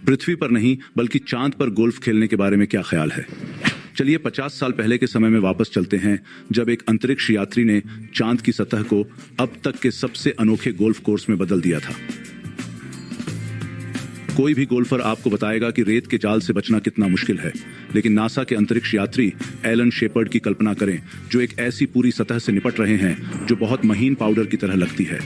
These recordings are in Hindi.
पृथ्वी पर नहीं बल्कि चांद पर गोल्फ खेलने के बारे में क्या ख्याल है? चलिए 50 साल पहले के समय में वापस चलते हैं, जब एक अंतरिक्ष यात्री ने चांद की सतह को अब तक के सबसे अनोखे गोल्फ कोर्स में बदल दिया था। कोई भी गोल्फर आपको बताएगा कि रेत के जाल से बचना कितना मुश्किल है, लेकिन नासा के अंतरिक्ष यात्री एलन शेपर्ड की कल्पना करें, जो एक ऐसी पूरी सतह से निपट रहे हैं जो बहुत महीन पाउडर की तरह लगती है।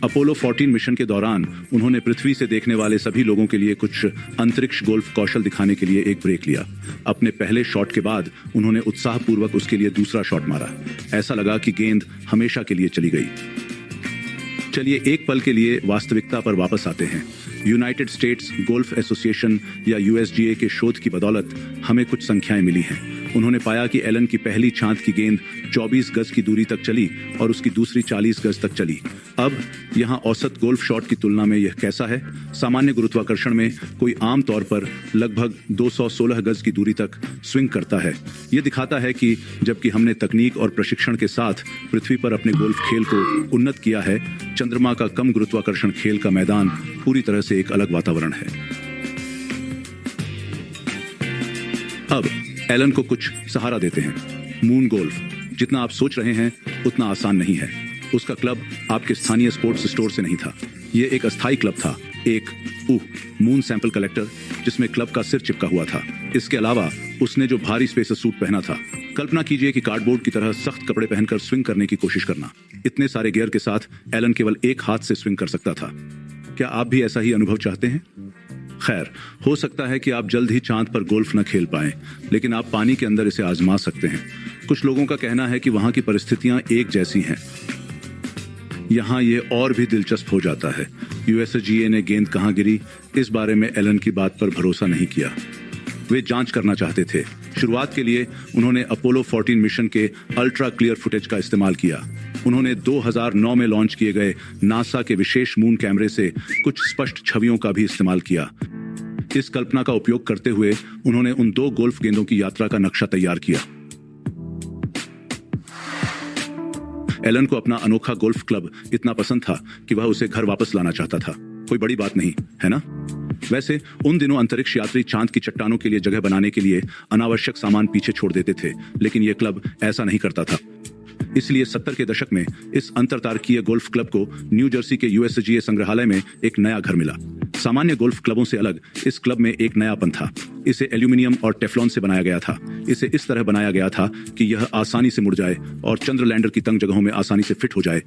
अपोलो 14 मिशन के दौरान उन्होंने पृथ्वी से देखने वाले सभी लोगों के लिए कुछ अंतरिक्ष गोल्फ कौशल दिखाने के लिए एक ब्रेक लिया। अपने पहले शॉट के बाद उन्होंने उत्साहपूर्वक उसके लिए दूसरा शॉट मारा। ऐसा लगा कि गेंद हमेशा के लिए चली गई। चलिए एक पल के लिए वास्तविकता पर वापस आते हैं। यूनाइटेड स्टेट्स गोल्फ एसोसिएशन या यूएसजीए के शोध की बदौलत हमें कुछ संख्याएं मिली हैं। उन्होंने पाया कि एलन की पहली चांद की गेंद 24 गज की दूरी तक चली और उसकी दूसरी 40 गज तक चली। अब यहाँ औसत गोल्फ शॉट की तुलना में यह कैसा है? सामान्य गुरुत्वाकर्षण में कोई आम तौर पर लगभग 216 गज की दूरी तक स्विंग करता है। यह दिखाता है कि जबकि हमने तकनीक और प्रशिक्षण के साथ पृथ्वी पर अपने गोल्फ खेल को उन्नत किया है, चंद्रमा का कम गुरुत्वाकर्षण खेल का मैदान पूरी तरह से एक अलग वातावरण है। अब एलन को कुछ सहारा देते हैं। मून गोल्फ, जितना आप सोच रहे हैं उतना आसान नहीं है। उसका क्लब आपके स्थानीय स्पोर्ट्स स्टोर से नहीं था। यह एक अस्थायी क्लब था, एक मून सैंपल कलेक्टर, जिसमें क्लब का सिर चिपका हुआ था। इसके अलावा उसने जो भारी स्पेसर सूट पहना था, कल्पना कीजिए कि कार्डबोर्ड की तरह सख्त कपड़े पहनकर स्विंग करने की कोशिश करना। इतने सारे गियर के साथ एलन केवल एक हाथ से स्विंग कर सकता था। क्या आप भी ऐसा ही अनुभव चाहते हैं? खैर, हो सकता है कि आप जल्द ही चांद पर गोल्फ न खेल पाएं, लेकिन आप पानी के अंदर इसे आजमा सकते हैं। कुछ लोगों का कहना है कि वहां की परिस्थितियां एक जैसी हैं। यहां यह और भी दिलचस्प हो जाता है। यूएसजीए ने गेंद कहां गिरी, इस बारे में एलन की बात पर भरोसा नहीं किया। वे जांच करना चाहते थे। शुरुआत के लिए उन्होंने अपोलो 14 मिशन के अल्ट्रा क्लियर फुटेज का इस्तेमाल किया। उन्होंने 2009 में लॉन्च किए गए नासा के विशेष मून कैमरे से कुछ स्पष्ट छवियों का भी इस्तेमाल किया। इस कल्पना का उपयोग करते हुए उन्होंने उन 2 गोल्फ गेंदों की यात्रा का नक्शा तैयार किया। एलन को अपना अनोखा गोल्फ क्लब इतना पसंद था कि वह उसे घर वापस लाना चाहता था। कोई बड़ी बात नहीं, है ना? वैसे उन दिनों अंतरिक्ष यात्री चांद की चट्टानों के लिए जगह बनाने के लिए अनावश्यक सामान पीछे छोड़ देते थे, लेकिन यह क्लब ऐसा नहीं करता था। इसलिए 70 के दशक में इस अंतरतारकीय गोल्फ क्लब को न्यू जर्सी के यूएसजीए संग्रहालय में एक नया घर मिला। सामान्य गोल्फ क्लबों से अलग इस क्लब में एक नयापन था। इसे एल्यूमिनियम और टेफ्लॉन से बनाया गया था। इसे इस तरह बनाया गया था कि यह आसानी से मुड़ जाए और चंद्र लैंडर की तंग जगहों में आसानी से फिट हो जाए।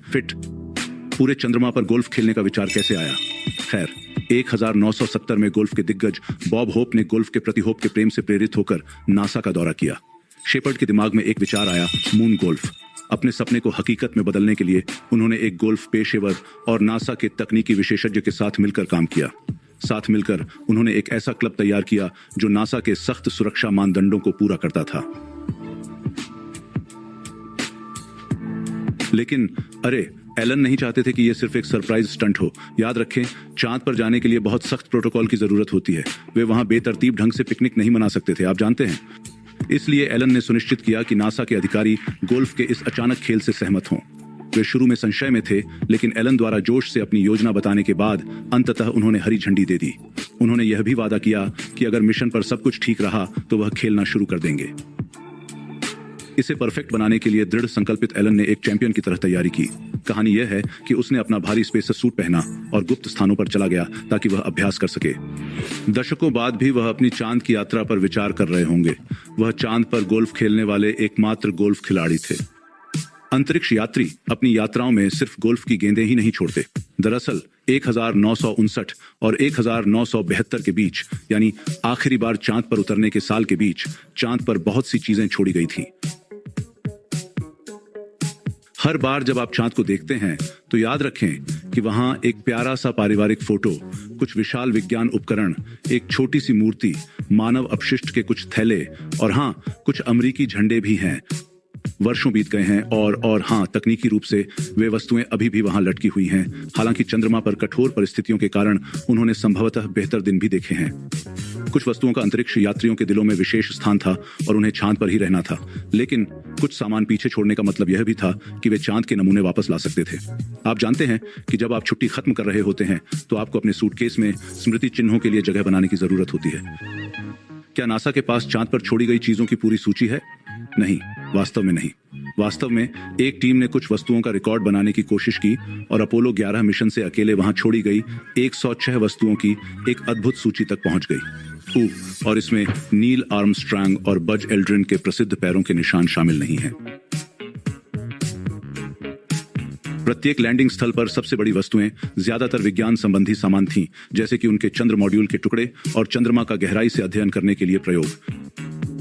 पूरे चंद्रमा पर गोल्फ खेलने का विचार कैसे आया? खैर, 1970 में गोल्फ के दिग्गज बॉब होप ने गोल्फ के प्रति होप के प्रेम से प्रेरित होकर नासा का दौरा किया। शेपर्ड के दिमाग में एक विचार आया, मून गोल्फ। अपने सपने को हकीकत में बदलने के लिए उन्होंने एक गोल्फ पेशेवर और नासा के तकनीकी विशेषज्ञ के साथ मिलकर काम किया। साथ मिलकर उन्होंने एक ऐसा क्लब तैयार किया जो नासा के सख्त सुरक्षा मानदंडों को पूरा करता था। लेकिन अरे, एलन नहीं चाहते थे कि यह सिर्फ एक सरप्राइज स्टंट हो। याद रखें, चांद पर जाने के लिए बहुत सख्त प्रोटोकॉल की जरूरत होती है। वे वहां बेतरतीब ढंग से पिकनिक नहीं मना सकते थे, आप जानते हैं। इसलिए एलन ने सुनिश्चित किया कि नासा के अधिकारी गोल्फ के इस अचानक खेल से सहमत हों। वे शुरू में संशय में थे, लेकिन एलन द्वारा जोश से अपनी योजना बताने के बाद अंततः उन्होंने हरी झंडी दे दी। उन्होंने यह भी वादा किया कि अगर मिशन पर सब कुछ ठीक रहा तो वह खेलना शुरू कर देंगे। इसे परफेक्ट बनाने के लिए दृढ़ संकल्पित एलन ने एक चैंपियन की तरह तैयारी की। कहानी यह है कि उसने अपना भारी स्पेसर सूट पहना और गुप्त स्थानों पर चला गया ताकि वह अभ्यास कर सके। दशकों बाद भी वह अपनी चांद की यात्रा पर विचार कर रहे होंगे। वह चांद पर गोल्फ खेलने वाले एकमात्र गोल्फ खिलाड़ी थे। अंतरिक्ष यात्री अपनी यात्राओं में सिर्फ गोल्फ की गेंदें ही नहीं छोड़ते। दरअसल 1959 और 1972 के बीच, यानी आखिरी बार चांद पर उतरने के साल के बीच, चांद पर बहुत सी चीजें छोड़ी गई थीं। हर बार जब आप चांद को देखते हैं तो याद रखें कि वहां एक प्यारा सा पारिवारिक फोटो, कुछ विशाल विज्ञान उपकरण, एक छोटी सी मूर्ति, मानव अपशिष्ट के कुछ थैले और हाँ, कुछ अमेरिकी झंडे भी हैं। वर्षों बीत गए हैं और हाँ, तकनीकी रूप से वे वस्तुएं अभी भी वहां लटकी हुई हैं। हालांकि चंद्रमा पर कठोर परिस्थितियों के कारण उन्होंने संभवतः बेहतर दिन भी देखे हैं। कुछ वस्तुओं का अंतरिक्ष यात्रियों के दिलों में विशेष स्थान था और उन्हें चांद पर ही रहना था, लेकिन कुछ सामान पीछे छोड़ने का मतलब यह भी था कि वे चांद के नमूने वापस ला सकते थे। आप जानते हैं कि जब आप छुट्टी खत्म कर रहे होते हैं तो आपको अपने सूटकेस में स्मृति चिन्हों के लिए जगह बनाने की जरूरत होती है। क्या नासा के पास चांद पर छोड़ी गई चीजों की पूरी सूची है? नहीं, वास्तव में नहीं। वास्तव में एक टीम ने कुछ वस्तुओं का रिकॉर्ड बनाने की कोशिश की और अपोलो 11 मिशन से अकेले वहां छोड़ी गई 106 वस्तुओं की एक अद्भुत सूची तक पहुंच गई। और इसमें नील आर्मस्ट्रांग और बज एल्ड्रिन के प्रसिद्ध पैरों के निशान शामिल नहीं हैं। प्रत्येक लैंडिंग स्थल पर सबसे बड़ी वस्तुएं ज्यादातर विज्ञान संबंधी सामान थीं, जैसे कि उनके चंद्र मॉड्यूल के टुकड़े और चंद्रमा का गहराई से अध्ययन करने के लिए प्रयोग।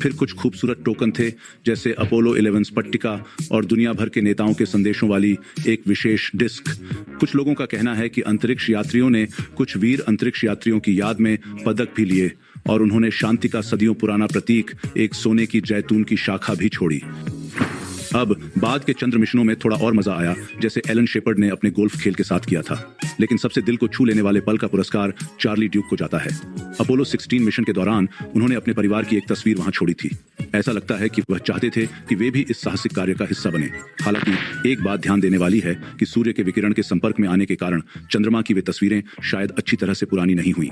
फिर कुछ खूबसूरत टोकन थे, जैसे अपोलो 11 स्फटिका और दुनिया भर के नेताओं के संदेशों वाली एक विशेष डिस्क। कुछ लोगों का कहना है कि अंतरिक्ष यात्रियों ने कुछ वीर अंतरिक्ष यात्रियों की याद में पदक भी लिए और उन्होंने शांति का सदियों पुराना प्रतीक, एक सोने की जैतून की शाखा भी छोड़ी। अब बाद के चंद्र मिशनों में थोड़ा और मजा आया, जैसे एलन शेपर्ड ने अपने गोल्फ खेल के साथ किया था, लेकिन सबसे दिल को छू लेने वाले पल का पुरस्कार चार्ली ड्यूक को जाता है। अपोलो 16 मिशन के दौरान उन्होंने अपने परिवार की एक तस्वीर वहां छोड़ी थी। ऐसा लगता है कि वह चाहते थे कि वे भी इस साहसिक कार्य का हिस्सा बने। हालांकि एक बात ध्यान देने वाली है कि सूर्य के विकिरण के संपर्क में आने के कारण चंद्रमा की वे तस्वीरें शायद अच्छी तरह से पुरानी नहीं हुई।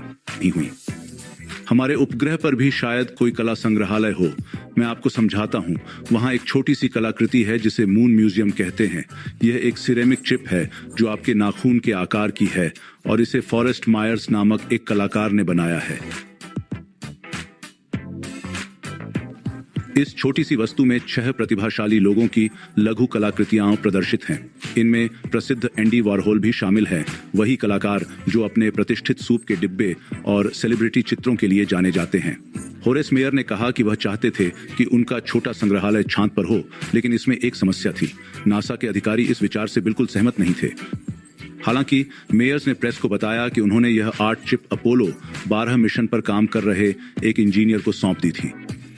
हमारे उपग्रह पर भी शायद कोई कला संग्रहालय हो। मैं आपको समझाता हूँ। वहाँ एक छोटी सी कलाकृति है जिसे मून म्यूजियम कहते हैं। यह एक सिरेमिक चिप है जो आपके नाखून के आकार की है और इसे फॉरेस्ट मायर्स नामक एक कलाकार ने बनाया है। इस छोटी सी वस्तु में 6 प्रतिभाशाली लोगों की लघु कलाकृतियां प्रदर्शित हैं। इनमें प्रसिद्ध एंडी वॉरहोल भी शामिल है, वही कलाकार जो अपने प्रतिष्ठित सूप के डिब्बे और सेलिब्रिटी चित्रों के लिए जाने जाते हैं। होरेस मेयर ने कहा कि वह चाहते थे कि उनका छोटा संग्रहालय चांद पर हो, लेकिन इसमें एक समस्या थी। नासा के अधिकारी इस विचार से बिल्कुल सहमत नहीं थे। हालांकि मेयर्स ने प्रेस को बताया कि उन्होंने यह आर्ट चिप अपोलो 12 मिशन पर काम कर रहे एक इंजीनियर को सौंप दी थी।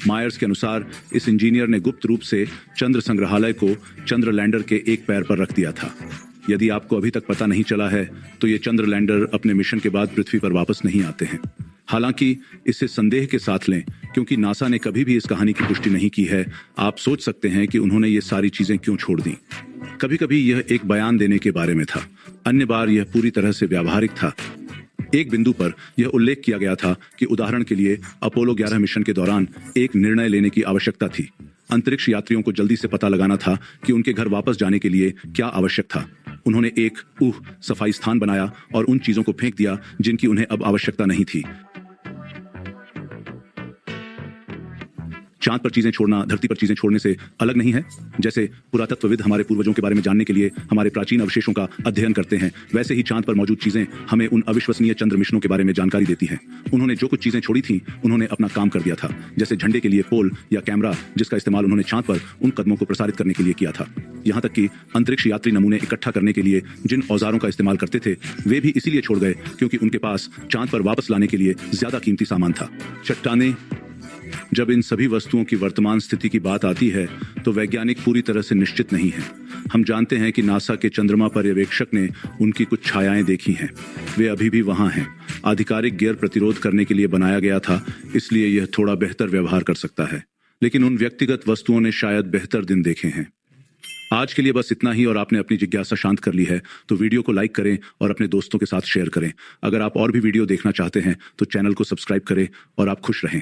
मायर्स के अनुसार इस इंजीनियर ने गुप्त रूप से चंद्र संग्रहालय को चंद्र लैंडर के एक पैर पर रख दिया था। यदि आपको अभी तक पता नहीं चला है तो ये चंद्र लैंडर अपने मिशन के बाद पृथ्वी पर वापस नहीं आते हैं। हालांकि इसे संदेह के साथ लें, क्योंकि नासा ने कभी भी इस कहानी की पुष्टि नहीं की है। आप सोच सकते हैं कि उन्होंने ये सारी चीजें क्यों छोड़ दी। कभी कभी यह एक बयान देने के बारे में था, अन्य बार यह पूरी तरह से व्यावहारिक था। एक बिंदु पर यह उल्लेख किया गया था कि उदाहरण के लिए अपोलो 11 मिशन के दौरान एक निर्णय लेने की आवश्यकता थी। अंतरिक्ष यात्रियों को जल्दी से पता लगाना था कि उनके घर वापस जाने के लिए क्या आवश्यक था। उन्होंने एक सफाई स्थान बनाया और उन चीजों को फेंक दिया जिनकी उन्हें अब आवश्यकता नहीं थी। चांद पर चीजें छोड़ना धरती पर चीजें छोड़ने से अलग नहीं है। जैसे पुरातत्वविद हमारे पूर्वजों के बारे में जानने के लिए हमारे प्राचीन अवशेषों का अध्ययन करते हैं, वैसे ही चांद पर मौजूद चीजें हमें उन अविश्वसनीय चंद्र मिशनों के बारे में जानकारी देती हैं। उन्होंने जो कुछ चीजें छोड़ी थीं, उन्होंने अपना काम कर दिया था, जैसे झंडे के लिए पोल या कैमरा, जिसका इस्तेमाल उन्होंने चांद पर उन कदमों को प्रसारित करने के लिए किया था। यहाँ तक कि अंतरिक्ष यात्री नमूने इकट्ठा करने के लिए जिन औजारों का इस्तेमाल करते थे, वे भी इसीलिए छोड़ गए क्योंकि उनके पास चांद पर वापस लाने के लिए ज्यादा कीमती सामान था। चट्टानें। जब इन सभी वस्तुओं की वर्तमान स्थिति की बात आती है तो वैज्ञानिक पूरी तरह से निश्चित नहीं है। हम जानते हैं कि नासा के चंद्रमा पर्यवेक्षक ने उनकी कुछ छायाएं देखी हैं। वे अभी भी वहां हैं। आधिकारिक गियर प्रतिरोध करने के लिए बनाया गया था, इसलिए यह थोड़ा बेहतर व्यवहार कर सकता है, लेकिन उन व्यक्तिगत वस्तुओं ने शायद बेहतर दिन देखे हैं। आज के लिए बस इतना ही, और आपने अपनी जिज्ञासा शांत कर ली है तो वीडियो को लाइक करें और अपने दोस्तों के साथ शेयर करें। अगर आप और भी वीडियो देखना चाहते हैं तो चैनल को सब्सक्राइब करें और आप खुश रहें।